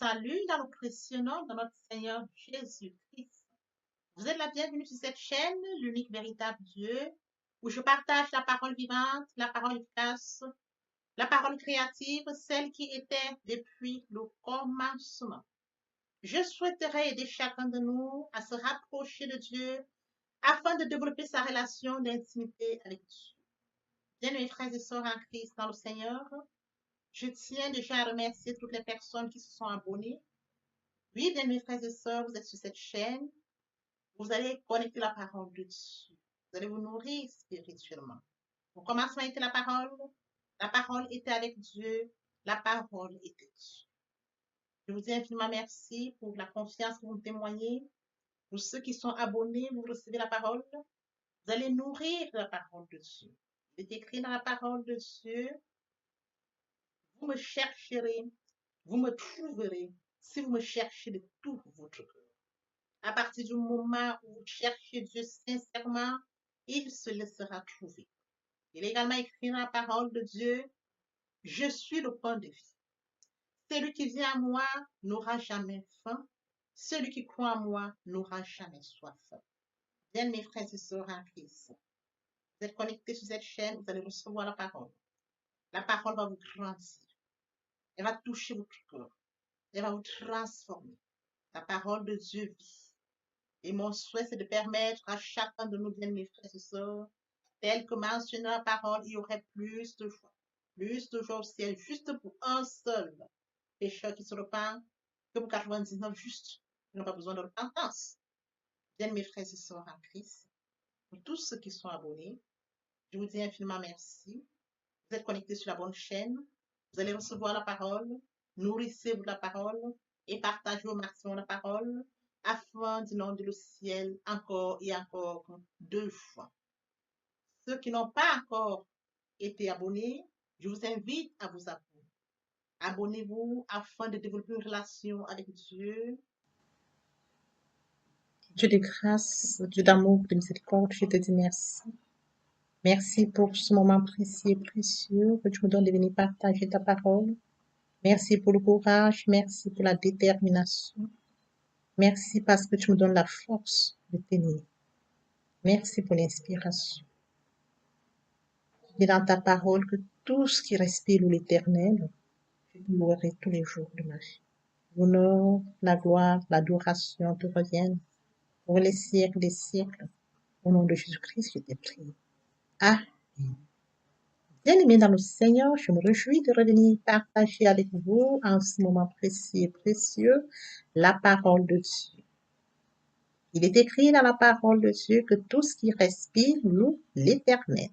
salue dans le précieux nom de notre Seigneur Jésus-Christ. Vous êtes la bienvenue sur cette chaîne, l'unique véritable Dieu, où je partage la parole vivante, la parole efficace, la parole créative, celle qui était depuis le commencement. Je souhaiterais aider chacun de nous à se rapprocher de Dieu afin de développer sa relation d'intimité avec Dieu. Bien, mes frères et sœurs en Christ dans le Seigneur, je tiens déjà à remercier toutes les personnes qui se sont abonnées. Oui, bien, mes frères et sœurs, vous êtes sur cette chaîne. Vous allez connecter la parole de Dieu. Vous allez vous nourrir spirituellement. Au commencement était la parole. La parole était avec Dieu. La parole était Dieu. Je vous dis infiniment merci pour la confiance que vous me témoignez. Pour ceux qui sont abonnés, vous recevez la parole. Vous allez nourrir la parole de Dieu. Il est écrit dans la parole de Dieu. Vous me chercherez, vous me trouverez si vous me cherchez de tout votre cœur. À partir du moment où vous cherchez Dieu sincèrement, il se laissera trouver. Il est également écrit dans la parole de Dieu, je suis le pain de vie. Celui qui vient à moi n'aura jamais faim. Celui qui croit en moi n'aura jamais soif. Bien, mes frères et sœurs en Christ, vous êtes connectés sur cette chaîne, vous allez recevoir la parole. La parole va vous grandir. Elle va toucher votre cœur. Elle va vous transformer. La parole de Dieu vit. Et mon souhait, c'est de permettre à chacun de nous, bien mes frères et sœurs, tel que mentionné dans la parole, il y aurait plus de joie. Plus de joie au ciel, juste pour un seul pécheur qui se repent, que pour 99 justes qui n'ont pas besoin de repentance. Bien mes frères et sœurs en Christ, pour tous ceux qui sont abonnés, je vous dis infiniment merci. Vous êtes connectés sur la bonne chaîne. Vous allez recevoir la parole. Nourrissez-vous de la parole et partagez au maximum la parole afin d'inonder le ciel encore et encore 2 fois. Ceux qui n'ont pas encore été abonnés, je vous invite à vous abonner. Abonnez-vous afin de développer une relation avec Dieu. Dieu de grâce, Dieu d'amour, de miséricorde, je te dis merci. Merci pour ce moment précieux et précieux que tu me donnes de venir partager ta parole. Merci pour le courage, merci pour la détermination. Merci parce que tu me donnes la force de tenir. Merci pour l'inspiration. Et dans ta parole que tout ce qui respire l'éternel, je te louerai tous les jours de ma vie. L'honneur, la gloire, l'adoration te reviennent pour les siècles des siècles. Au nom de Jésus-Christ, je t'ai prié. Amen. Bien-aimés dans le Seigneur, je me réjouis de revenir partager avec vous en ce moment précis et précieux la parole de Dieu. Il est écrit dans la parole de Dieu que tout ce qui respire loue l'Éternel.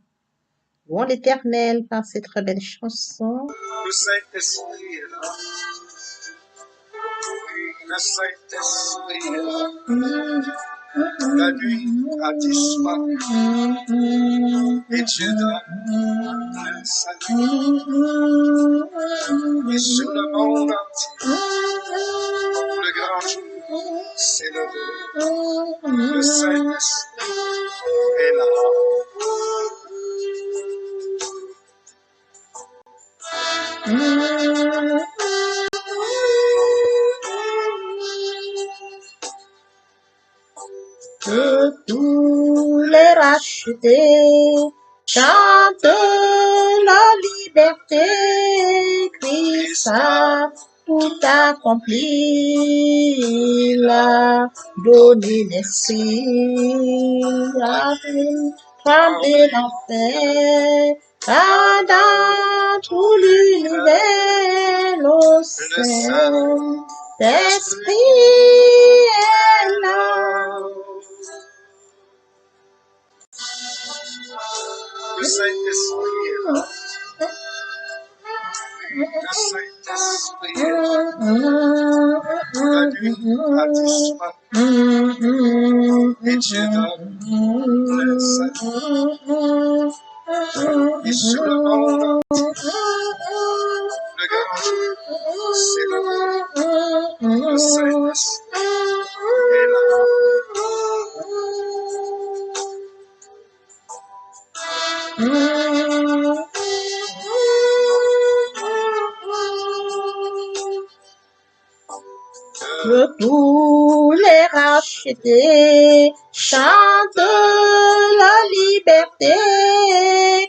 Louons l'Éternel par cette très belle chanson. Le Saint-Esprit est là. Le Saint-Esprit est là. La nuit a disparu et Dieu donne le salut. Et sur le monde entier, le grand jour s'est levé. Le Saint-Esprit est là. Que tous les rachetés chantent la liberté, Christ a tout accompli, il a donné l'esprit, a fait trembler l'enfer, car dans tout l'univers, le Saint-Esprit est là. Le Saint-Esprit est là. Le Saint-Esprit est là. La nuit a disparu et Dieu donne le salut. Et sur le monde entier, le grand jour s'est levé. Le Saint-Esprit est là. de tous les rachetés, chante la liberté,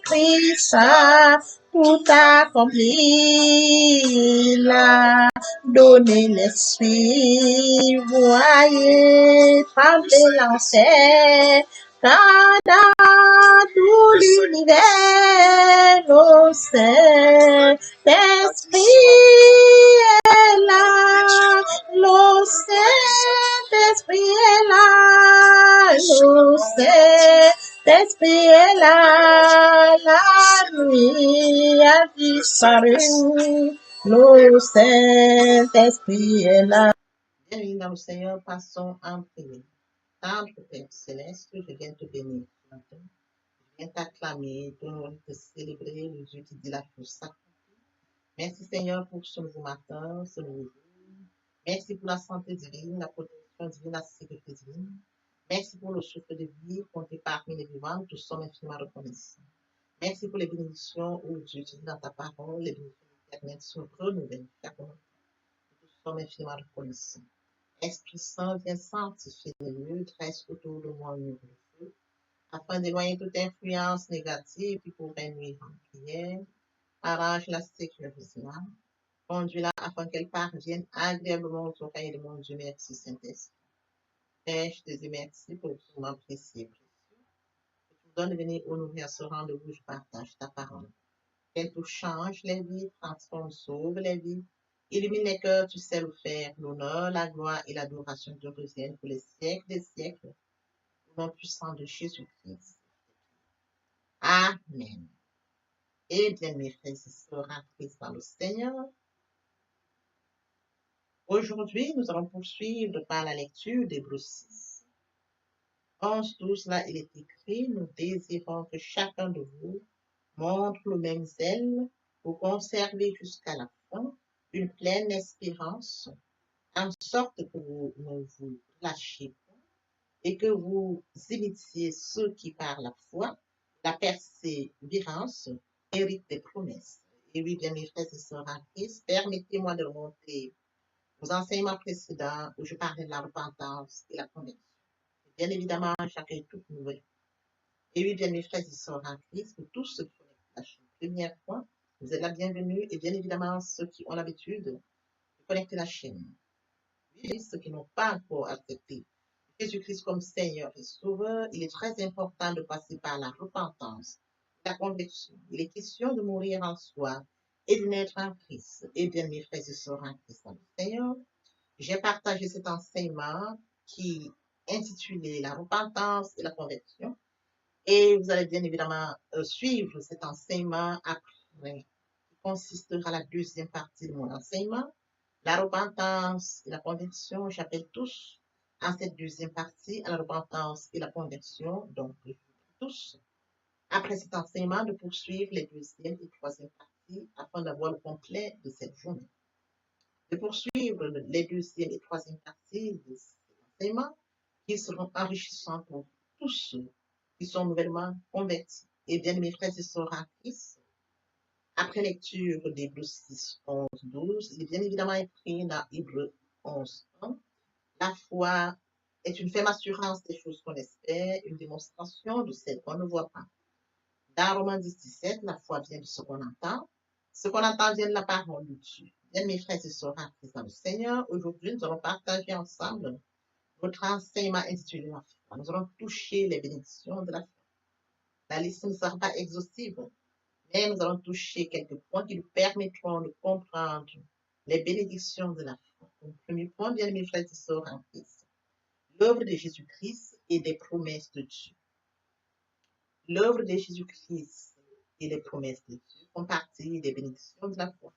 Christ a tout accompli, il a donné l'esprit, voyez, trembler l'enfer, car dans tout l'univers, au Saint-Esprit est là, le Saint-Esprit est là, le Saint-Esprit est là, la nuit a disparu, le Saint-Esprit est là. Bienvenue dans le Seigneur, passons en prière. Tendre Père Céleste, je viens te bénir ce matin. Je viens t'acclamer, te célébrer, le Dieu qui dit la chose sacrée. Merci Seigneur pour ce nouveau matin, ce nouveau jour. Merci pour la santé divine, la protection divine, la sécurité divine. Merci pour le souffle de vie compté parmi les vivants, nous sommes infiniment reconnaissants. Merci pour les bénédictions, ô Dieu, tu dis dans ta parole, les bénédictions éternelles sont renouvellées chaque jour. Nous sommes infiniment reconnaissants. Esprit Saint, viens sanctifier les lieux, dresse autour de moi un mur de feu, afin d'éloigner toute influence négative qui pourrait nuire en prière. Arrange la sécurité, conduis-la afin qu'elle parvienne agréablement aux oreilles de mon Dieu. Merci Saint-Esprit. Père, je te dis merci pour ce moment précieux. Que tu me donnes de venir honorer à ce rendez-vous, je partage ta parole. Qu'elle tout change les vies, transforme, sauve les vies, illumine les cœurs, tu sais le faire. L'honneur, la gloire et l'adoration te reviennent pour les siècles des siècles. Au nom puissant de Jésus-Christ. Amen. Et bien, mes frères et sœurs, Christ dans le Seigneur, aujourd'hui, nous allons poursuivre par la lecture d'Hébreux 6. 11-12, là, il est écrit, nous désirons que chacun de vous montre le même zèle pour conserver jusqu'à la fin une pleine espérance, en sorte que vous ne vous lâchiez pas et que vous imitiez ceux qui, par la foi, la persévérance, héritent des promesses. Et oui, bien mes frères et sœurs en Christ, permettez-moi de remonter aux enseignements précédents où je parlais de la repentance et la conversion. Bien évidemment, chacun est toute nouvelle. Et oui, bien mes frères et sœurs en Christ, pour tous ceux qui connectent la chaîne, première fois, vous êtes la bienvenue et bien évidemment ceux qui ont l'habitude de connecter la chaîne. Oui, ceux qui n'ont pas encore accepté Jésus-Christ comme Seigneur et Sauveur, il est très important de passer par la repentance, la conversion. Il est question de mourir en soi et de naître en Christ. Et bien mes frères et sœurs en Christ, dans le Seigneur, j'ai partagé cet enseignement qui est intitulé La repentance et la conversion. Et vous allez bien évidemment suivre cet enseignement après, qui consistera la deuxième partie de mon enseignement. La repentance et la conversion, j'appelle tous en cette deuxième partie à la repentance et la conversion, donc tous, après cet enseignement, de poursuivre les deuxième et troisième parties afin d'avoir le complet de cette journée. De poursuivre les deuxième et troisième parties de cet enseignement qui seront enrichissants pour tous ceux qui sont nouvellement convertis. Et bien, mes frères et sœurs en Christ, après lecture d'Hébreux 6, 11, 12, il est bien évidemment écrit dans Hébreux 11, 1, la foi est une ferme assurance des choses qu'on espère, une démonstration de celles qu'on ne voit pas. Dans Romains 10, 17, la foi vient de ce qu'on entend. Ce qu'on entend vient de la parole de Dieu. Bien, mes frères et sœurs en Christ dans le Seigneur, aujourd'hui, nous allons partager ensemble notre enseignement intitulé La foi. Nous allons toucher les bénédictions de la foi. La liste ne sera pas exhaustive, mais nous allons toucher quelques points qui nous permettront de comprendre les bénédictions de la foi. Le premier point, bien mes frères et sœurs en Christ, l'œuvre de Jésus-Christ et des promesses de Dieu. L'œuvre de Jésus-Christ et les promesses de Dieu font partie des bénédictions de la foi.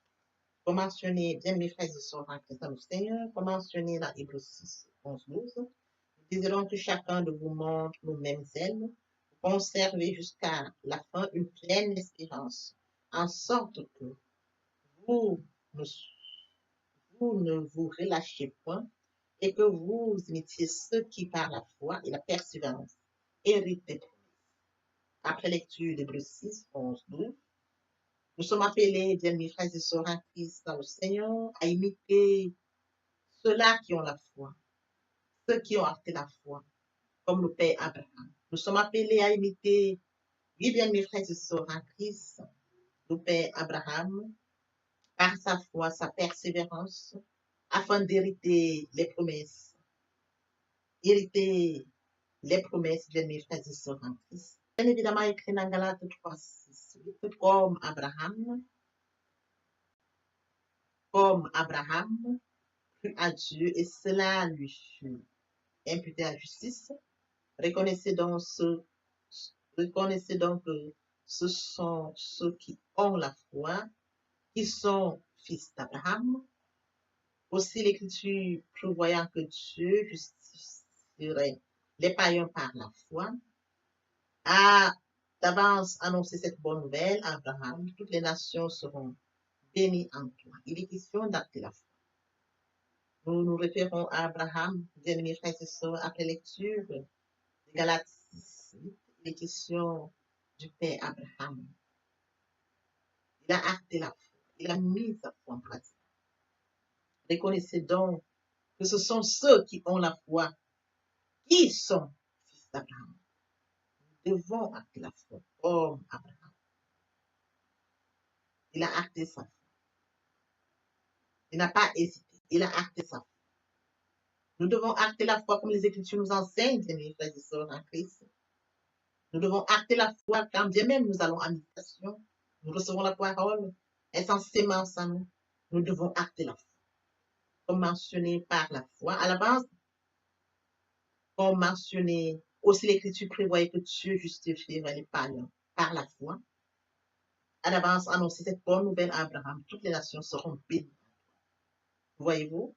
Comme mentionné, bien mes frères et sœurs en Christ dans le Seigneur, comme mentionné dans Hébreux 6, 11, 12, nous désirons que chacun de vous montre le même zèle, conserver jusqu'à la fin une pleine espérance, en sorte que vous ne, vous ne vous relâchez point et que vous imitiez ceux qui, par la foi et la persévérance, héritent des promesses. Après lecture d'Hébreux 6, 11, 12, nous sommes appelés, bien mes frères et sœurs en Christ dans le Seigneur, à imiter ceux-là qui ont la foi, ceux qui ont acté la foi, comme le Père Abraham. Nous sommes appelés à imiter, oui bien mes frères et sœurs en Christ, le Père Abraham, par sa foi, sa persévérance, afin d'hériter les promesses. Hériter les promesses de mes frères et sœurs en Christ. Bien évidemment, écrit dans Galates 3, 6, 8, comme Abraham crut à Dieu et cela lui fut imputé à justice. Reconnaissez donc que ce sont ceux qui ont la foi, qui sont fils d'Abraham. Aussi l'Écriture prévoyant que Dieu justifierait les païens par la foi, a d'avance annoncé cette bonne nouvelle à Abraham, toutes les nations seront bénies en toi. Il est question d'acter la foi. Nous nous référons à Abraham, bien-aimés frères et sœurs, après lecture de Galates 6, il est question du Père Abraham. Il a acté la foi, il a mis sa foi en pratique. Reconnaissez donc que ce sont ceux qui ont la foi qui sont fils d'Abraham. Nous devons acter la foi comme Abraham. Il a acté sa foi. Il n'a pas hésité. Il a acté sa foi. Nous devons acter la foi comme les Écritures nous enseignent, mes frères et sœurs en Christ. Nous devons acter la foi quand bien même nous allons en méditation. Nous recevons la parole. Elle s'en sémence en nous. Nous devons acter la foi. Comme mentionné par la foi, à la base, comme mentionné, aussi l'Écriture prévoyait que Dieu justifierait les païens par la foi. À l'avance, annoncer cette bonne nouvelle à Abraham, toutes les nations seront bénies. Voyez-vous,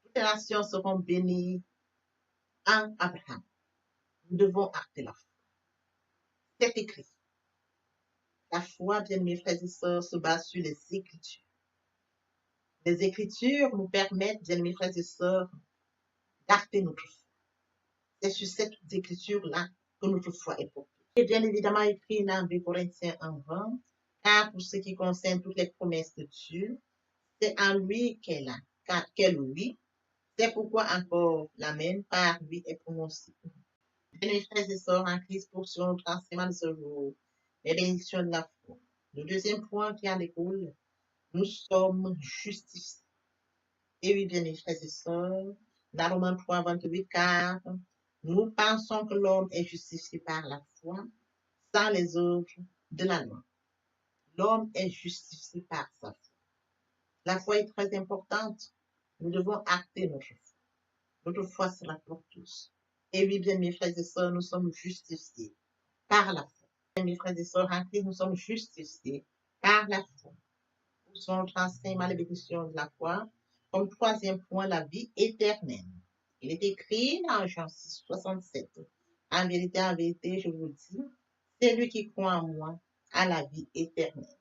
toutes les nations seront bénies en Abraham. Nous devons acter la foi. C'est écrit. La foi, bien mes frères et sœurs, se base sur les Écritures. Les Écritures nous permettent, bien mes frères et sœurs, d'acter notre foi. C'est sur cette Écriture-là que notre foi est portée. Et bien évidemment écrit dans 2 Corinthiens 1:20, car pour ce qui concerne toutes les promesses de Dieu, c'est en lui qu'elle oui. C'est pourquoi encore l'Amen par lui est prononcé. Bien mes frères et sœurs en Christ, poursuivons notre enseignement de ce jour, les bénédictions de la foi. Le deuxième point qui en découle, nous sommes justifiés. Et oui, bien mes frères et sœurs, dans Romains 3, 28, car nous pensons que l'homme est justifié par la foi, sans les œuvres de la loi. L'homme est justifié par sa foi. La foi est très importante. Nous devons acter notre foi. Notre foi sera pour tous. Et oui, bien mes frères et sœurs, nous sommes justifiés par la foi. Bien mes frères et sœurs en Christ, nous sommes justifiés par la foi. Nous sommes enseignements les bénédictions de la foi. Comme troisième point, la vie éternelle. Il est écrit dans Jean 6, 67. En vérité, je vous dis, c'est lui qui croit en moi à la vie éternelle.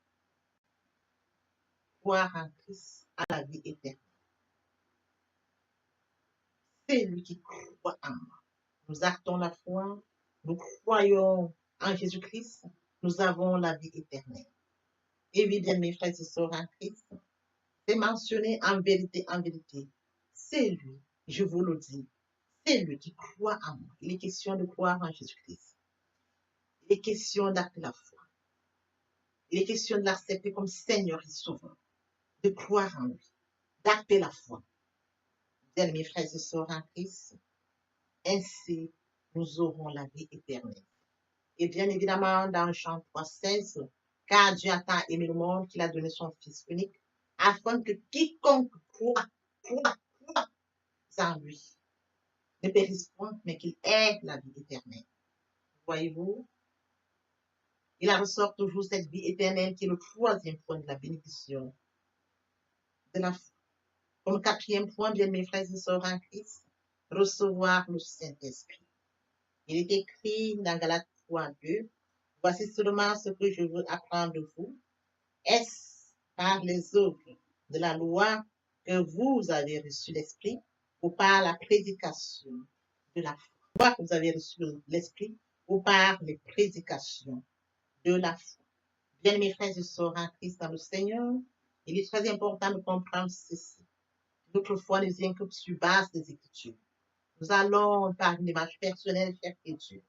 Croire en Christ à la vie éternelle. C'est lui qui croit en moi. Nous actons la foi, nous croyons en Jésus-Christ, nous avons la vie éternelle. Et oui, bien mes frères et sœurs en Christ, c'est mentionné en vérité, c'est lui, je vous le dis, c'est lui qui croit en moi. Il est question de croire en Jésus-Christ. Il est question d'acter la foi. Il est question de l'accepter comme Seigneur et Sauveur, de croire en lui, d'acter la foi. Bien mes frères et sœurs en Christ, ainsi nous aurons la vie éternelle. Et bien évidemment, dans Jean 3,16, car Dieu a tant aimé le monde qu'il a donné son Fils unique, afin que quiconque croit en lui ne périsse point, mais qu'il ait la vie éternelle. Voyez-vous, il en ressort toujours cette vie éternelle qui est le troisième point de la bénédiction de la foi. Comme quatrième point, bien mes frères et sœurs en Christ, recevoir le Saint-Esprit. Il est écrit dans Galates 3:2, voici seulement ce que je veux apprendre de vous. Est-ce par les œuvres de la loi que vous avez reçu l'Esprit ou par la prédication de la foi que vous avez reçu l'Esprit ou par les prédications de la foi? Bien mes frères et sœurs en Christ dans le Seigneur, il est très important de comprendre ceci. Notre foi nous incube sur base des Écritures. Nous allons, par une démarche personnelle, chercher Dieu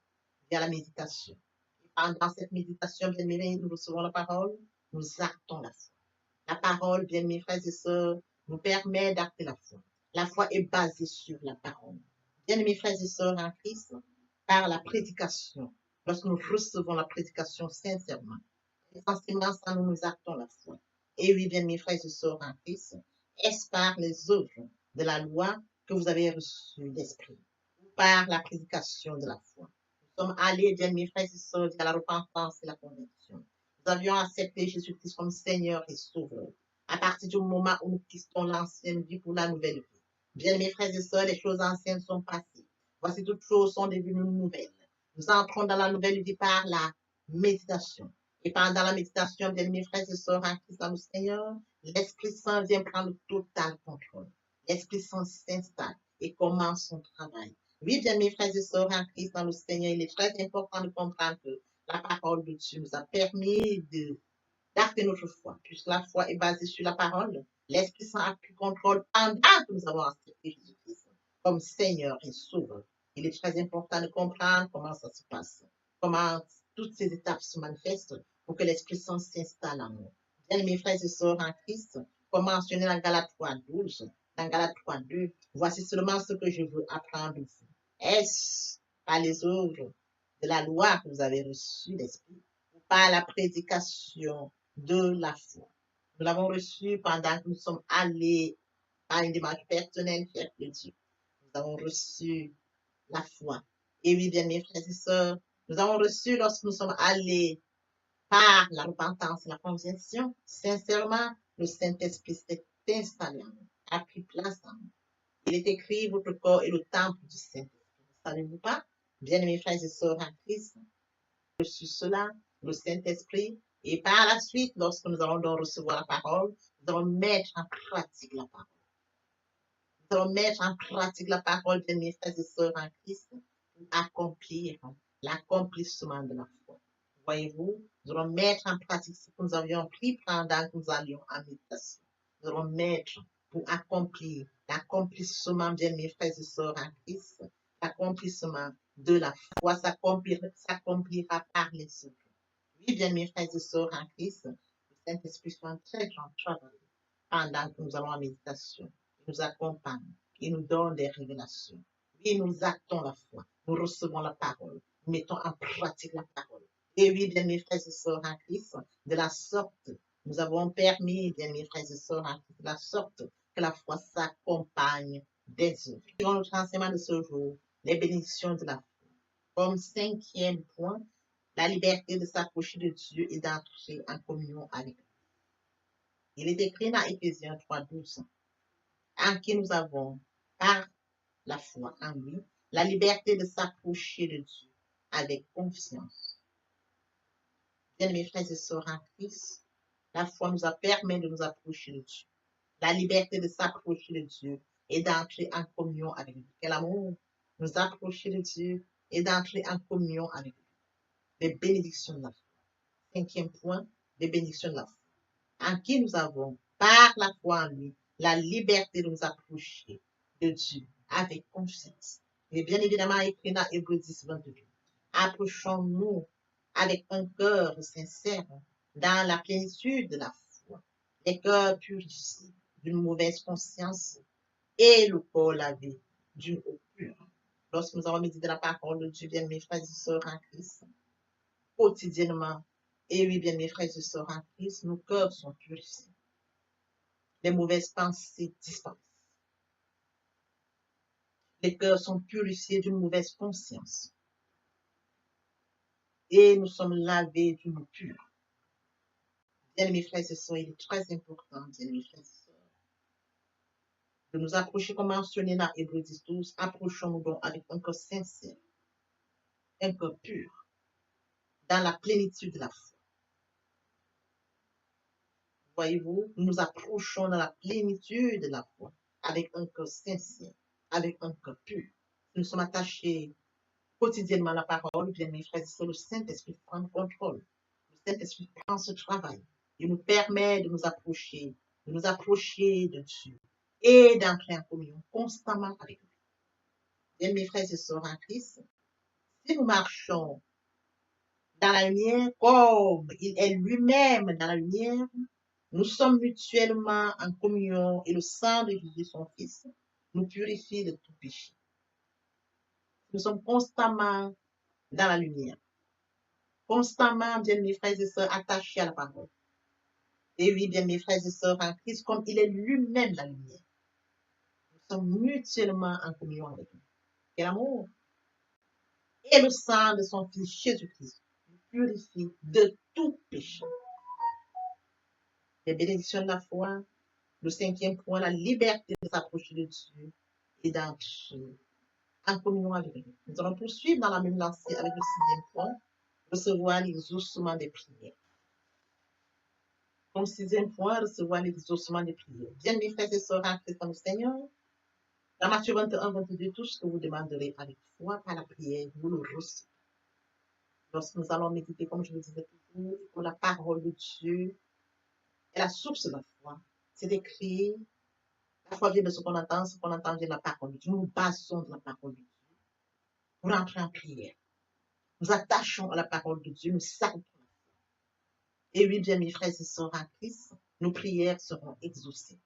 via la méditation. Et pendant cette méditation, bien aimés, nous recevons la parole, nous actons la foi. La parole, bien mes frères et sœurs, nous permet d'acter la foi. La foi est basée sur la parole. Bien mes frères et sœurs en Christ, par la prédication, lorsque nous recevons la prédication sincèrement, essentiellement, ça nous actons la foi. Et oui, bien mes frères et sœurs en Christ, est-ce par les œuvres de la loi que vous avez reçu l'Esprit, par la prédication de la foi. Nous sommes allés, bien mes frères et sœurs, à la repentance et la conversion. Nous avions accepté Jésus-Christ comme Seigneur et Sauveur. À partir du moment où nous quittons l'ancienne vie pour la nouvelle vie. Bien mes frères et sœurs, les choses anciennes sont passées. Voici toutes choses sont devenues nouvelles. Nous entrons dans la nouvelle vie par la méditation. Et pendant la méditation, bien mes frères et sœurs en Christ dans le Seigneur, l'Esprit Saint vient prendre le total contrôle. L'Esprit Saint s'installe et commence son travail. Oui, bien mes frères et sœurs en Christ dans le Seigneur, il est très important de comprendre que la parole de Dieu nous a permis d'acter notre foi. Puisque la foi est basée sur la parole, l'Esprit Saint a pris contrôle pendant que nous avons accepté Jésus-Christ comme Seigneur et Sauveur. Il est très important de comprendre comment ça se passe, comment toutes ces étapes se manifestent pour que l'Esprit Saint s'installe en nous. Bien, mes frères et sœurs en Christ, comme mentionné dans Galates 3:12, dans Galates 3:2, voici seulement ce que je veux apprendre de vous. Est-ce par les œuvres de la loi que vous avez reçu l'Esprit ou par la prédication de la foi? Nous l'avons reçu pendant que nous sommes allés à une démarche personnelle chère de Dieu. Nous avons reçu la foi. Et oui, bien mes frères et sœurs, nous avons reçu lorsque nous sommes allés par la repentance et la conversion. Sincèrement, le Saint-Esprit s'est installé en nous, a pris place en nous. Il est écrit, votre corps est le temple du Saint-Esprit. Ne savez-vous pas? Bien mes frères et sœurs en Christ, reçu cela, le Saint-Esprit, et par la suite, lorsque nous allons donc recevoir la parole, nous allons mettre en pratique la parole. Nous allons mettre en pratique la parole de mes frères et sœurs en Christ pour accomplir l'accomplissement de la foi. Voyez-vous, nous allons mettre en pratique ce que nous avions pris pendant que nous allions en méditation. Nous allons mettre pour accomplir l'accomplissement, bien mes frères et sœurs en Christ, l'accomplissement de la foi s'accomplira par les œuvres. Oui, bien mes frères et sœurs en Christ, le Saint-Esprit soit un très grand travail pendant que nous allons en méditation. Il nous accompagne, il nous donne des révélations. Oui, nous actons la foi, nous recevons la parole, nous mettons en pratique la parole. Et oui, bien mes frères et sœurs en Christ, de la sorte, nous avons permis, bien mes frères et sœurs en Christ, de la sorte que la foi s'accompagne des œuvres. Dans notre enseignement de ce jour, les bénédictions de la foi. Comme cinquième point, la liberté de s'approcher de Dieu et d'entrer en communion avec lui. Il est écrit dans Éphésiens 3:12, en qui nous avons, par la foi en lui, la liberté de s'approcher de Dieu avec confiance. Bien, mes frères et sœurs en Christ, la foi nous a permis de nous approcher de Dieu. La liberté de s'approcher de Dieu et d'entrer en communion avec lui. Quel amour! Nous approcher de Dieu et d'entrer en communion avec lui. Les bénédictions de la foi. Cinquième point, les bénédictions de la foi. En qui nous avons, par la foi en lui, la liberté de nous approcher de Dieu avec confiance. Il est bien évidemment écrit dans Hébreux 10:22. Approchons-nous avec un cœur sincère dans la plénitude de la foi, les cœurs purifiés d'une mauvaise conscience et le corps lavé d'une eau pure. Lorsque nous avons médité la parole de Dieu, bien mes frères et sœurs en Christ, quotidiennement, et oui, bien mes frères et sœurs en Christ, nos cœurs sont purifiés. Les mauvaises pensées disparaissent. Les cœurs sont purifiés d'une mauvaise conscience. Et nous sommes lavés d'une eau pure. Bien mes frères et sœurs, il est très important, bien mes frères et sœurs, de nous approcher, comme mentionné dans Hébreux 10:12, approchons-nous donc avec un cœur sincère, un cœur pur, dans la plénitude de la foi. Voyez-vous, nous nous approchons dans la plénitude de la foi, avec un cœur sincère, avec un cœur pur. Nous sommes attachés quotidiennement à la parole, bien mes frères et sœurs, le Saint-Esprit prend le contrôle. Le Saint-Esprit prend ce travail. Il nous permet de nous approcher de Dieu et d'entrer en communion constamment avec lui. Bien, mes frères et sœurs en Christ, si nous marchons dans la lumière comme il est lui-même dans la lumière, nous sommes mutuellement en communion et le sang de Jésus, son Fils, nous purifie de tout péché. Nous sommes constamment dans la lumière, constamment, bien mes frères et sœurs, attachés à la parole. Et oui, bien mes frères et sœurs en Christ, comme il est lui-même la lumière, nous sommes mutuellement en communion avec lui. Quel amour! Et le sang de son Fils Jésus-Christ nous purifie de tout péché. Les bénédictions de la foi, le 5e point, la liberté de s'approcher de Dieu et d'entrer en communion avec lui. Nous allons poursuivre dans la même lancée avec le 6e point, recevoir l'exaucement des prières. Comme 6e point, recevoir l'exaucement des prières. Bien, mes frères et sœurs en Christ dans le Seigneur, dans Matthieu 21, 22, tout ce que vous demanderez avec foi par la prière, vous le recevez. Lorsque nous allons méditer, comme je vous disais toujours, pour la parole de Dieu est la source de la foi. C'est écrit, la foi vient de ce qu'on entend vient de la parole de Dieu. Nous nous basons de la parole de Dieu pour entrer en prière. Nous attachons à la parole de Dieu, nous savons. Et oui, bien mes frères et sœurs en Christ, nos prières seront exaucées.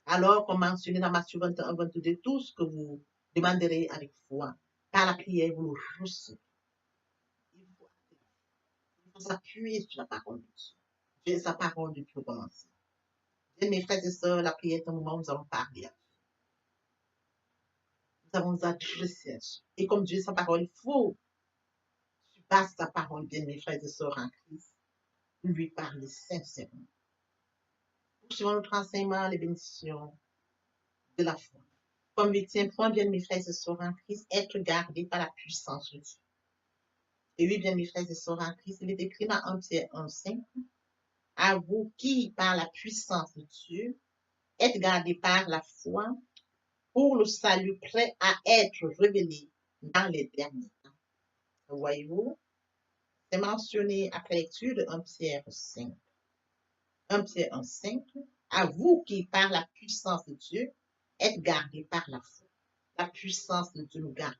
Alors, comme mentionné dans Matthieu 21, 22, tout ce que vous demanderez avec foi, par la prière, vous le recevez. Il faut s'appuyer sur la parole de Dieu. Dieu est sa parole depuis le commencement. Bien, mes frères et sœurs, la prière est un moment où nous allons parler à Dieu. Nous allons nous adresser à Dieu. Et comme Dieu est sa parole, il faut tu passes sa parole, bien, mes frères et sœurs en Christ, lui parler sincèrement. Poursuivons notre enseignement, les bénédictions de la foi. Comme 8e point, bien, mes frères et sœurs en Christ, être gardés par la puissance de Dieu. Et oui, bien, mes frères et sœurs en Christ, il est écrit dans 1 Pierre 1,5, à vous qui, par la puissance de Dieu, êtes gardés par la foi pour le salut prêt à être révélé dans les derniers temps. Voyez-vous, c'est mentionné après lecture de 1 Pierre 5. 1 Pierre 1,5, à vous qui, par la puissance de Dieu, êtes gardés par la foi. La puissance de Dieu nous garde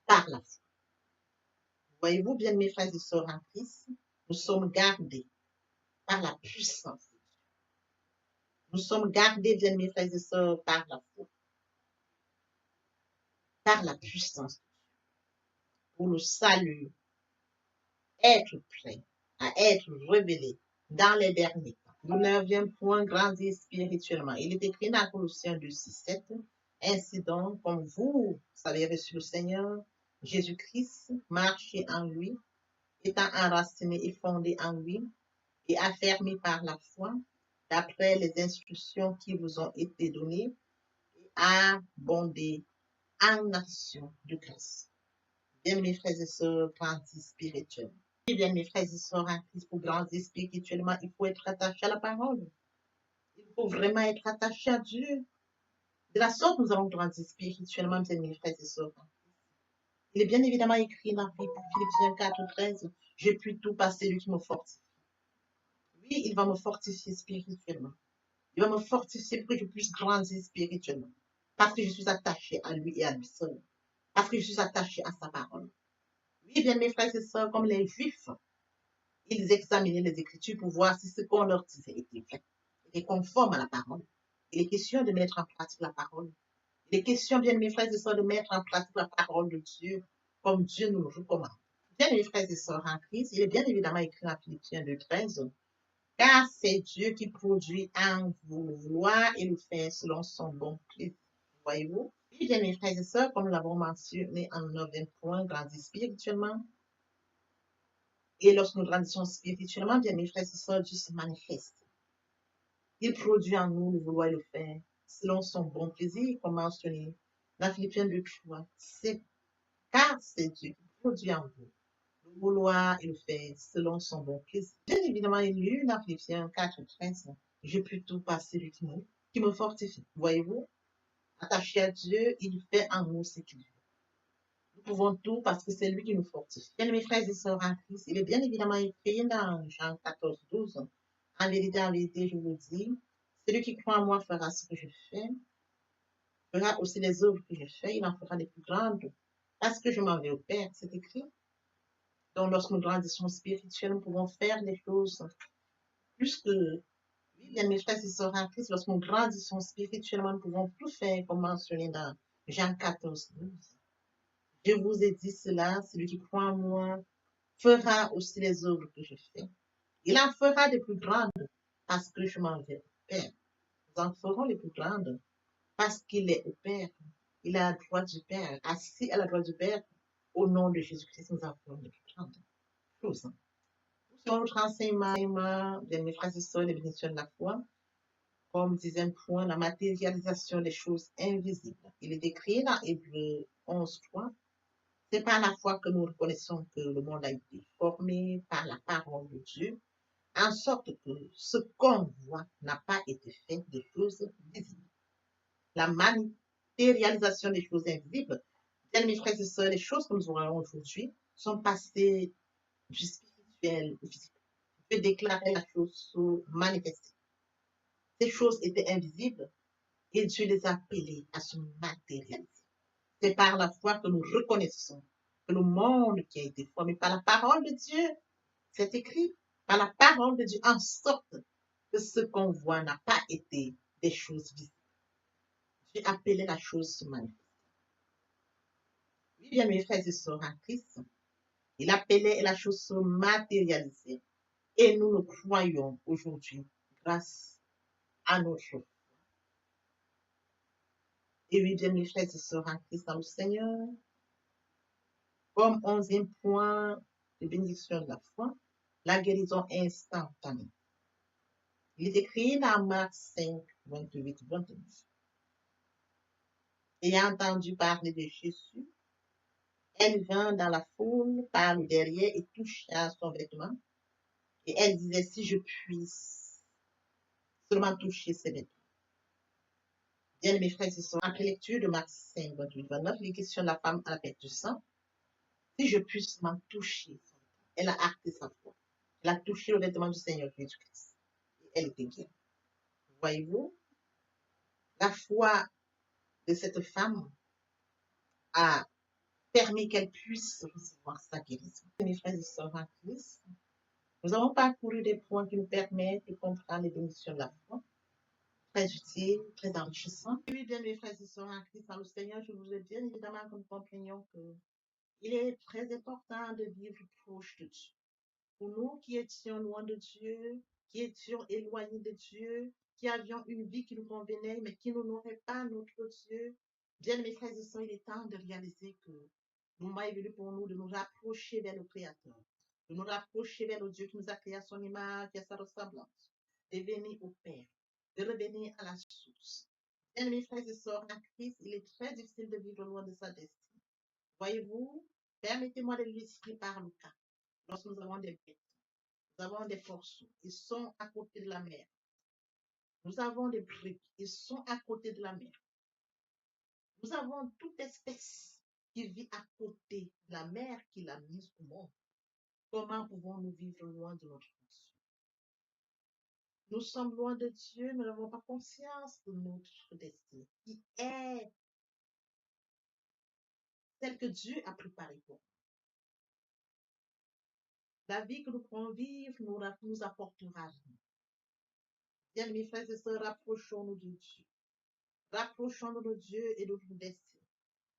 par la foi. Voyez-vous, bien mes frères et sœurs en Christ, nous sommes gardés par la puissance de Dieu. Nous sommes gardés, bien mes frères et sœurs, par la foi, par la puissance de Dieu, pour le salut, être prêt à être révélé dans les derniers temps. Le 9e point, grandir spirituellement. Il est écrit dans Colossiens 2, 6, 7. Ainsi donc, comme vous avez reçu le Seigneur Jésus-Christ, marchez en lui, étant enraciné et fondé en lui, et affermi par la foi, d'après les instructions qui vous ont été données, et abondez en action de grâce. Bien, mes frères et sœurs, grandir spirituellement. Et bien, mes frères et sœurs en Christ, pour grandir spirituellement, il faut être attaché à la parole. Il faut vraiment être attaché à Dieu. De la sorte, nous allons grandir spirituellement, bien, mes frères et sœurs. Il est bien évidemment écrit dans Philippiens 4, 13, je puis tout par celui qui me fortifie. Oui, il va me fortifier spirituellement. Il va me fortifier pour que je puisse grandir spirituellement. Parce que je suis attaché à lui et à lui seul. Parce que je suis attaché à sa parole. Oui, bien, mes frères et sœurs, comme les Juifs, ils examinaient les Écritures pour voir si ce qu'on leur disait était vrai, était conforme à la parole. Il est question de mettre en pratique la parole. Il est question, bien, mes frères et sœurs, de mettre en pratique la parole de Dieu comme Dieu nous le recommande. Bien, mes frères et sœurs en Christ, il est bien évidemment écrit en Philippiens 2, 13, car c'est Dieu qui produit en vous le vouloir et le faire selon son bon plaisir. Voyez-vous? Puis, bien, mes frères et sœurs, comme nous l'avons mentionné en 9e point, grandir spirituellement. Et lorsque nous grandissons spirituellement, bien, mes frères et sœurs, Dieu se manifeste. Il produit en nous le vouloir et le faire selon son bon plaisir, comme mentionné dans Philippiens 2, 3. Car c'est Dieu qui produit en vous le vouloir et le faire selon son bon plaisir. Bien évidemment, il y a eu dans Philippiens 4, 13, je peux tout par celui qui me fortifie. Voyez-vous, attaché à Dieu, il fait en nous ce qu'il veut. Nous pouvons tout parce que c'est lui qui nous fortifie. Bien, mes frères et sœurs en Christ, il est bien évidemment écrit dans Jean 14, 12. En vérité, je vous dis, celui qui croit en moi fera ce que je fais, fera aussi les œuvres que je fais, il en fera des plus grandes, parce que je m'en vais au Père, c'est écrit. Donc, lorsque nous grandissons spirituellement, nous pouvons faire des choses plus que, oui, bien, mes frères et sœurs en Christ, lorsque nous grandissons spirituellement, nous pouvons tout faire, comme mentionné dans Jean 14, 12. Je vous ai dit cela, celui qui croit en moi fera aussi les œuvres que je fais. Il en fera des plus grandes, parce que je m'en vais au Père. Nous en ferons les plus grandes, parce qu'il est au Père. Il est à la droite du Père, assis à la droite du Père. Au nom de Jésus-Christ, nous en ferons les plus grandes choses. Sur notre enseignement, bien, mes frères et sœurs, les bénédictions de la foi, comme disait point, la matérialisation des choses invisibles. Il est écrit dans Hébreux 11, 3. C'est par la foi que nous reconnaissons que le monde a été formé par la parole de Dieu, en sorte que ce qu'on voit n'a pas été fait de choses visibles. La matérialisation des choses invisibles, bien, mes frères et sœurs, les choses que nous aurons aujourd'hui sont passées du spirituel au physique. Dieu déclarait la chose manifestée. Ces choses étaient invisibles et Dieu les a appelées à se matérialiser. C'est par la foi que nous reconnaissons que le monde qui a été formé par la parole de Dieu, c'est écrit, par la parole de Dieu, en sorte que ce qu'on voit n'a pas été des choses visibles. Dieu appelait la chose se manifester. Oui, bien, mes frères et sœurs en Christ, il appelait la chose se matérialiser. Et nous le croyons aujourd'hui grâce à notre foi. Et oui, bien, mes frères et sœurs en Christ dans le Seigneur, comme 11e point de bénédiction de la foi, la guérison instantanée. Il est écrit dans Marc 5, 28, 29. Ayant entendu parler de Jésus, elle vint dans la foule par le derrière et toucha son vêtement. Et elle disait, si je puisse seulement toucher ses vêtements. Bien, mes frères et sœurs, après lecture de Marc 5, 28, 29, il est question de la femme à la perte du sang. Si je puisse seulement toucher son vêtement. Elle a acté sa foi. Elle a touché le vêtement du Seigneur Jésus-Christ. Et elle était guérie. Voyez-vous, la foi de cette femme a permis qu'elle puisse recevoir sa guérison. Mes frères et sœurs en Christ, nous avons parcouru des points qui nous permettent de comprendre les bénédictions de la foi. Très utile, très enrichissant. Oui, bien, mes frères et sœurs en Christ, dans le Seigneur, je vous ai bien évidemment que nous comprenions qu'il est très important de vivre proche de Dieu. Pour nous qui étions loin de Dieu, qui étions éloignés de Dieu, qui avions une vie qui nous convenait, mais qui n'honorait pas notre Dieu, bien, mes frères et sœurs, il est temps de réaliser que le moment est venu pour nous de nous rapprocher vers le Créateur, de nous rapprocher vers le Dieu qui nous a créé à son image et à sa ressemblance, de venir au Père, de revenir à la source. Bien, mes frères et sœurs, en Christ, il est très difficile de vivre loin de sa destinée. Voyez-vous, permettez-moi de l'illustrer par le cas. Lorsque nous avons des bêtes, nous avons des porceaux, ils sont à côté de la mer. Nous avons des briques, ils sont à côté de la mer. Nous avons toute espèce qui vit à côté de la mer qu'il a mise au monde. Comment pouvons-nous vivre loin de notre Dieu? Nous sommes loin de Dieu, nous n'avons pas conscience de notre destinée, qui est celle que Dieu a préparée pour nous. La vie que nous pourrons vivre nous apportera rien. Bien, mes frères et sœurs, rapprochons-nous de Dieu. Rapprochons-nous de Dieu et de notre destinée.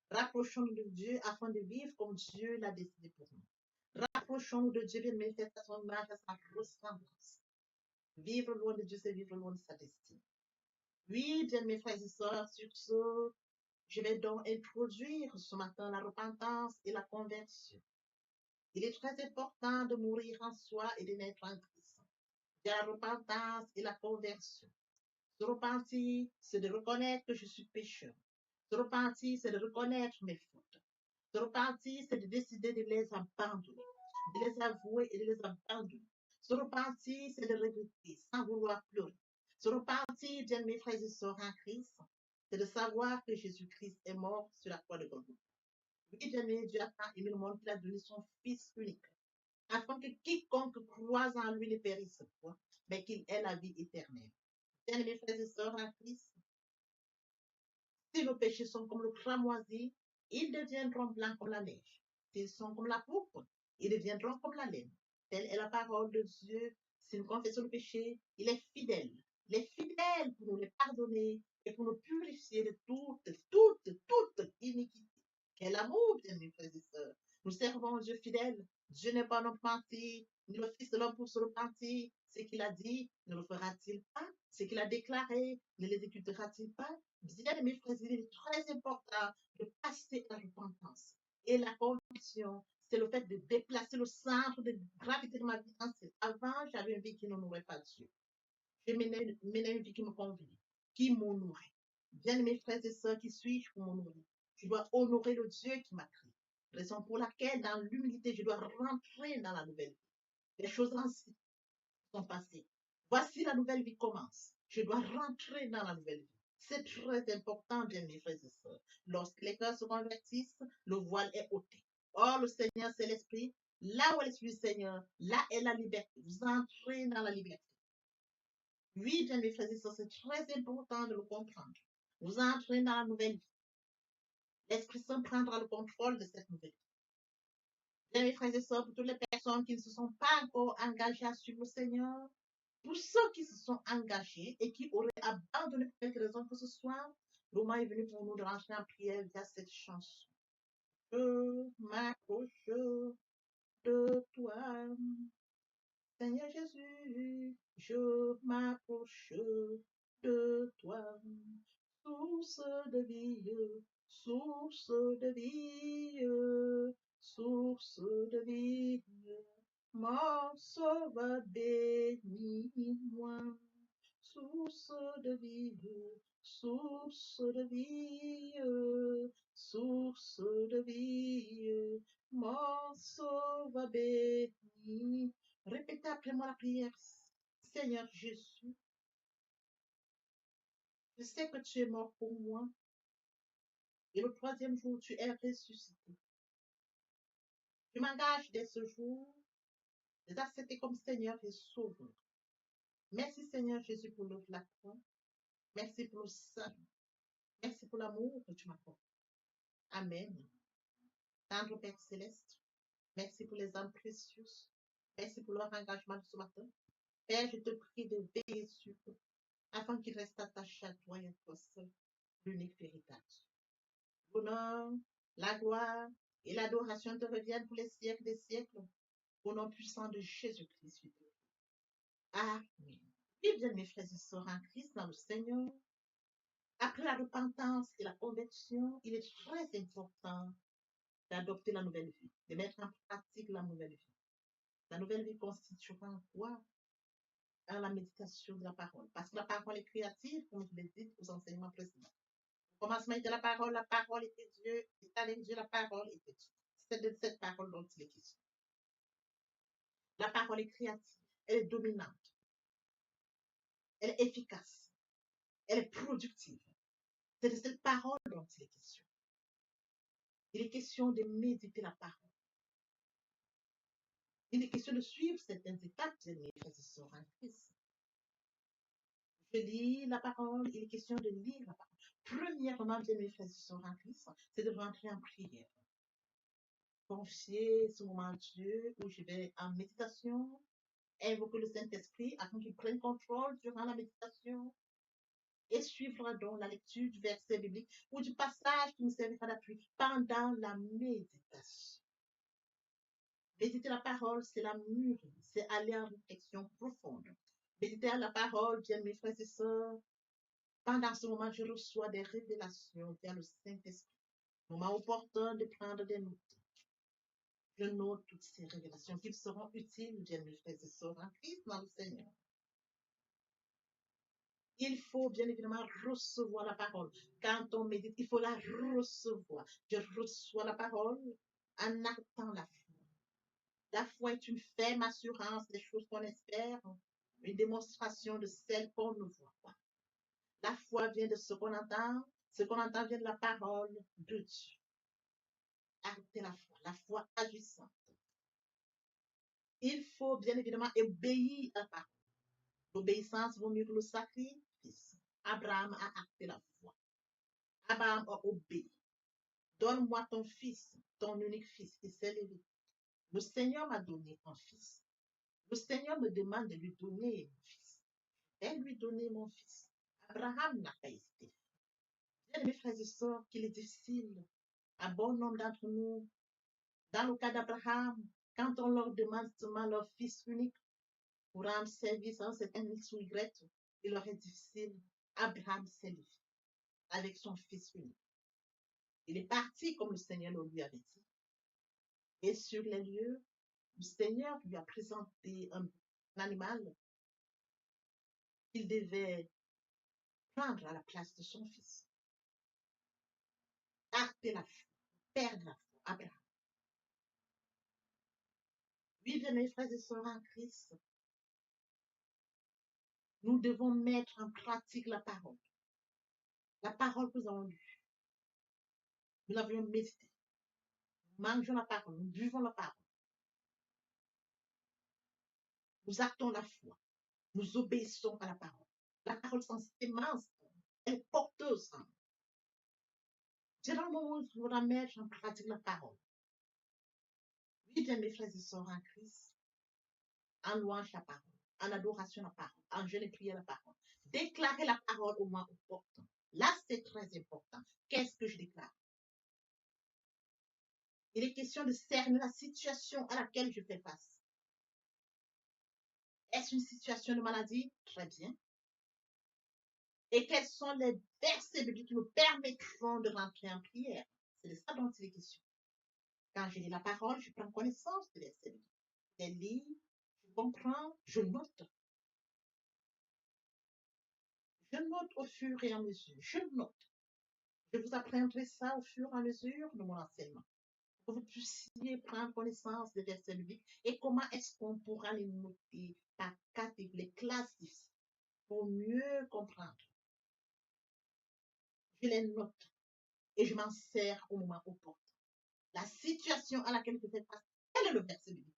Rapprochons-nous de Dieu afin de vivre comme Dieu l'a décidé pour nous. Rapprochons-nous de Dieu, bien, mes frères, à son image, à sa ressemblance. Vivre loin de Dieu, c'est vivre loin de sa destinée. Oui, bien, mes frères et sœurs, sur ce, je vais donc introduire ce matin la repentance et la conversion. Il est très important de mourir en soi et de naître en Christ. Il y a la repentance et la conversion. Se repentir, c'est de reconnaître que je suis pécheur. Se repentir, c'est de reconnaître mes fautes. Se repentir, c'est de décider de les abandonner, de les avouer et de les abandonner. Se repentir, c'est de regretter sans vouloir pleurer. Se repentir, bien, mes frères et sœurs en Christ, c'est de savoir que Jésus-Christ est mort sur la croix de Golgotha. Oui, bien, Dieu a tant aimé le monde qu'il a donné son Fils unique, afin que quiconque croise en lui ne périsse point, mais qu'il ait la vie éternelle. Bien, mes frères et sœurs en Christ, Si nos péchés sont comme le cramoisi, ils deviendront blancs comme la neige. S'ils sont comme la pourpre, ils deviendront comme la laine. Telle est la parole de Dieu. Si nous confessons le péché, il est fidèle. Il est fidèle pour nous les pardonner et pour nous purifier de toute iniquité. Quel amour, bien-aimés frères et sœurs. Nous servons un Dieu fidèle. Dieu n'est pas notre menti, ni le Fils de l'homme pour se repentir. Ce qu'il a dit, ne le fera-t-il pas? Ce qu'il a déclaré, ne l'exécutera-t-il pas? Bien-aimés frères, il est très important de passer à la repentance. Et la conviction, c'est le fait de déplacer le centre de gravité de ma vie ancienne. Avant, j'avais une vie qui n'honorait pas Dieu. Je menais une vie qui me convenait, qui m'honorait. Bien-aimés frères et sœurs, qui suis-je pour m'honorer? Je dois honorer le Dieu qui m'a créé. Raison pour laquelle, dans l'humilité, je dois rentrer dans la nouvelle vie. Les choses anciennes sont passées. Voici la nouvelle vie commence. Je dois rentrer dans la nouvelle vie. C'est très important, bien mes frères et sœurs. Lorsque les cœurs se convertissent, le voile est ôté. Or, le Seigneur, c'est l'Esprit. Là où est l'Esprit du Seigneur, là est la liberté. Vous entrez dans la liberté. Oui, bien mes frères et sœurs, c'est très important de le comprendre. Vous entrez dans la nouvelle vie. L'Esprit Saint prendra le contrôle de cette nouvelle vie. Bien mes frères et sœurs, pour toutes les personnes qui ne se sont pas encore engagées à suivre le Seigneur, pour ceux qui se sont engagés et qui auraient abandonné pour quelque raison que ce soit, le moment est venu pour nous de rentrer en prière via cette chanson. Je m'approche de toi, Seigneur Jésus, je m'approche de toi, source de vie, source de vie, source de vie. Mon sauveur bénis-moi, source de vie, source de vie, source de vie, mon sauveur bénis. Répétez après moi la prière. Seigneur Jésus, je sais que tu es mort pour moi et le troisième jour tu es ressuscité. Je m'engage dès ce jour de t'accepter comme Seigneur et Sauveur. Merci Seigneur Jésus pour l'œuvre de la croix. Merci pour le salut. Merci pour l'amour que tu m'apportes. Amen. Tendre Père Céleste, merci pour les âmes précieuses. Merci pour leur engagement de ce matin. Père, je te prie de veiller sur eux, afin qu'ils restent attachés à toi et à toi seul, l'unique véritable. L'honneur, la gloire et l'adoration te reviennent pour les siècles des siècles, au nom puissant de Jésus-Christ. Amen. Et bien, mes frères et sœurs en Christ, dans le Seigneur, après la repentance et la conversion, il est très important d'adopter la nouvelle vie, de mettre en pratique la nouvelle vie. La nouvelle vie constituera quoi? À la méditation de la parole. Parce que la parole est créative, comme je l'ai dit aux enseignements précédents. Au commencement était la parole était Dieu, et avec Dieu, la parole était Dieu. C'est de cette parole dont il est question. La parole est créative, elle est dominante, elle est efficace, elle est productive. C'est de cette parole dont il est question. Il est question de méditer la parole. Il est question de suivre certaines étapes de mes frères et sœurs en Christ. Je lis la parole, il est question de lire la parole. Premièrement, bien mes frères et sœurs en Christ, c'est de rentrer en prière. Confier ce moment à Dieu où je vais en méditation, invoquer le Saint-Esprit afin qu'il prenne contrôle durant la méditation et suivre donc la lecture du verset biblique ou du passage qui nous servira d'appui pendant la méditation. Méditer la parole, c'est la mûrir, c'est aller en réflexion profonde. Méditer la parole, bien mes frères et sœurs, pendant ce moment, je reçois des révélations via le Saint-Esprit. Moment opportun de prendre des notes. Je note toutes ces révélations qui seront utiles, bien mes frères et sœurs, en Christ dans le Seigneur. Il faut bien évidemment recevoir la parole. Quand on médite, il faut la recevoir. Je reçois la parole en actant la foi. La foi est une ferme assurance des choses qu'on espère, une démonstration de celles qu'on ne voit pas. La foi vient de ce qu'on entend vient de la parole de Dieu. Arrêtez la foi agissante. Il faut bien évidemment obéir à la parole. L'obéissance vaut mieux que le sacrifice. Abraham a acté la foi. Abraham a obéi. Donne-moi ton fils, ton unique fils. Il s'est levé. Le Seigneur m'a donné un fils. Le Seigneur me demande de lui donner mon fils. Je vais lui donner mon fils. Abraham n'a pas hésité. Bien, mes frères et sœurs, qu'il est difficile, à bon nombre d'entre nous, dans le cas d'Abraham, quand on leur demande seulement leur fils unique pour rendre service à un certain X ou Y, il leur est difficile. Abraham s'est levé avec son fils unique. Il est parti comme le Seigneur le lui avait dit. Et sur les lieux, le Seigneur lui a présenté un animal qu'il devait prendre à la place de son fils. Arrêter la foi, perdre la foi, Abraham. Oui, bien mes frères et sœurs en Christ, nous devons mettre en pratique la parole. La parole que nous avons lue. Nous l'avions médité. Nous mangeons la parole, nous buvons la parole. Nous actons la foi. Nous obéissons à la parole. La parole sans sémence, elle est porteuse. C'est dans le moment où il faudra mettre en pratique la parole. Oui, bien mes frères et sœurs en Christ, en louange la parole, en adoration la parole, en jeûne et prière la parole. Déclarer la parole au moins opportun. Là, c'est très important. Qu'est-ce que je déclare? Il est question de cerner la situation à laquelle je fais face. Est-ce une situation de maladie? Très bien. Et quels sont les versets bibliques qui me permettront de rentrer en prière? C'est de ça dont il est question. Quand je lis la parole, je prends connaissance des versets bibliques. Je les lis, je comprends, je note. Je note au fur et à mesure. Je note. Je vous apprendrai ça au fur et à mesure de mon enseignement. Pour que vous puissiez prendre connaissance des versets bibliques et comment est-ce qu'on pourra les noter par catégorie, les classifier pour mieux comprendre. Je les note et je m'en sers au moment opportun. La situation à laquelle je fais face, quel est le verset biblique?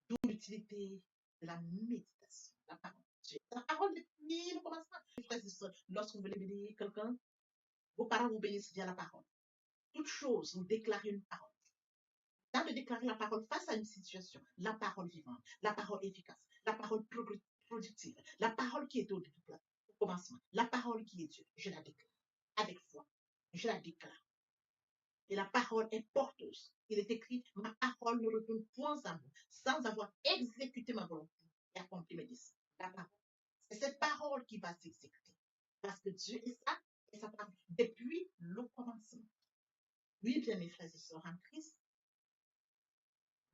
D'où l'utilité de la méditation, la parole. La parole depuis le commencement. Lorsque vous voulez bénir quelqu'un, vos parents vous bénissent via la parole. Toute chose, vous déclarez une parole. Dans de déclarer la parole face à une situation, la parole vivante, la parole efficace, la parole productive, la parole qui est au commencement, la parole qui est Dieu, je la déclare avec foi. Je la déclare. Et la parole est porteuse. Il est écrit, ma parole ne retourne point à moi, sans avoir exécuté ma volonté et accompli mes desseins. La parole. C'est cette parole qui va s'exécuter. Parce que Dieu est ça, et sa parole, depuis le commencement. Oui, bien mes frères et sœurs en Christ,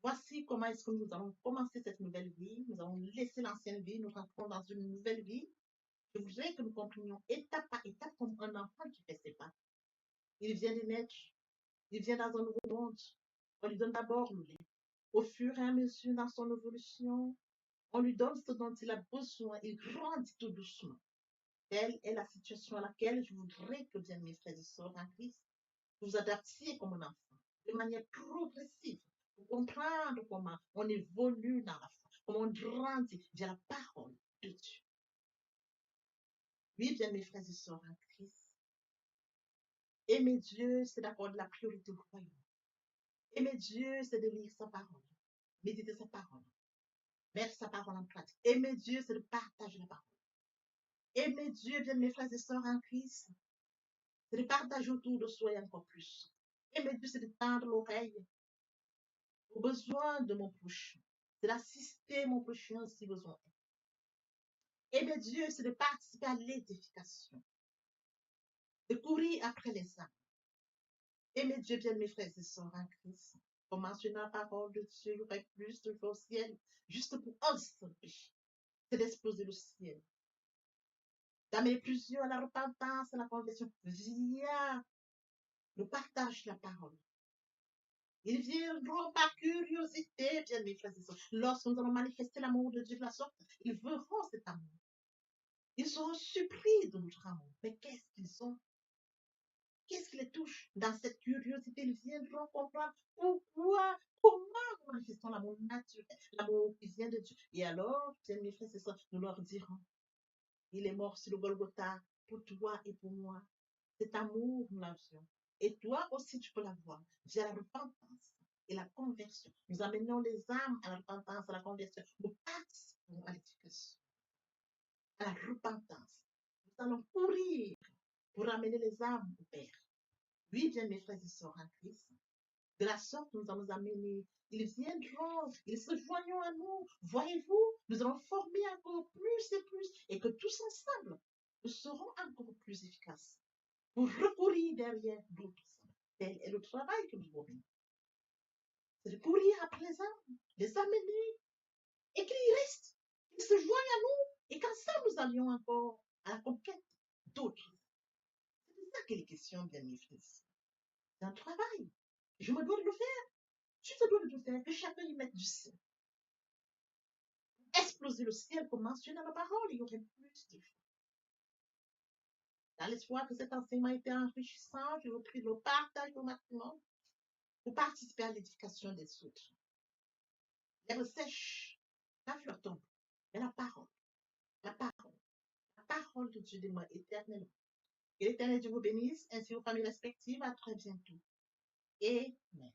voici comment est-ce que nous allons commencer cette nouvelle vie. Nous allons laisser l'ancienne vie, nous rentrons dans une nouvelle vie. Je voudrais que nous comprenions étape par étape comme un enfant qui fait ses pas. Il vient de naître. Il vient dans un nouveau monde. On lui donne d'abord le lait. Au fur et à mesure dans son évolution, on lui donne ce dont il a besoin. Il grandit tout doucement. Telle est la situation à laquelle je voudrais que, bien mes frères et sœurs en Christ, vous vous adaptiez comme un enfant, de manière progressive, pour comprendre comment on évolue dans la foi, comment on grandit via la parole de Dieu. Oui, bien mes frères et sœurs en Christ, aimer Dieu, c'est d'accorder la priorité au royaume. Aimer Dieu, c'est de lire sa parole, méditer sa parole, mettre sa parole en pratique. Aimer Dieu, c'est de partager la parole. Aimer Dieu, bien mes frères et sœurs en Christ, c'est de partager autour de soi et encore plus. Aimer Dieu, c'est de tendre l'oreille aux besoins de mon prochain. C'est d'assister mon prochain si besoin est. Aimer Dieu, c'est de participer à l'édification, de courir après les âmes. Aimer Dieu, bien mes frères et sœurs en Christ. Pour mentionner la parole de Dieu, il y aurait plus de choses au ciel, juste pour un seul péché. C'est d'exploser le ciel. D'amener plusieurs à la repentance, à la conversion, via le partage de la parole. Ils viendront par curiosité, bien mes frères et sœurs. Lorsque nous allons manifester l'amour de Dieu de la sorte, ils verront cet amour. Ils seront surpris de notre amour. Mais qu'est-ce qu'ils ont? Qu'est-ce qui les touche? Dans cette curiosité, ils viendront comprendre pourquoi, comment nous manifestons l'amour naturel, l'amour qui vient de Dieu. Et alors, bien mes frères et sœurs, nous leur dirons, il est mort sur le Golgotha pour toi et pour moi. Cet amour, nous l'avions. Et toi aussi, tu peux l'avoir via la repentance et la conversion. Nous amenons les âmes à la repentance, à la conversion. Nous participons à l'éducation, à la repentance. Nous allons courir pour amener les âmes au Père. Oui, bien mes frères et sœurs en Christ, de la sorte, nous allons amener. Ils viendront, ils se joignent à nous. Voyez-vous, nous allons former encore plus et que tous ensemble, nous serons encore plus efficaces pour recourir derrière d'autres. Tel est le travail que nous avons. C'est de courir après les amener, et qu'ils restent, qu'ils se joignent à nous, et qu'ensemble nous allions encore à la conquête d'autres. C'est de ça qu'il est question, bien mes frères. C'est un travail. Je me dois de le faire. Tu te dois de le faire, que chacun y mette du sien. Exploser le ciel, comme mentionné dans la parole, il y aurait plus de choses. Dans l'espoir que cet enseignement ait été enrichissant, je vous prie de le partager au maximum pour participer à l'éducation des autres. L'herbe sèche, la fleur tombe, mais la parole de Dieu demeure éternellement. Que l'Éternel Dieu vous bénisse, ainsi aux familles respectives. À très bientôt. Amen.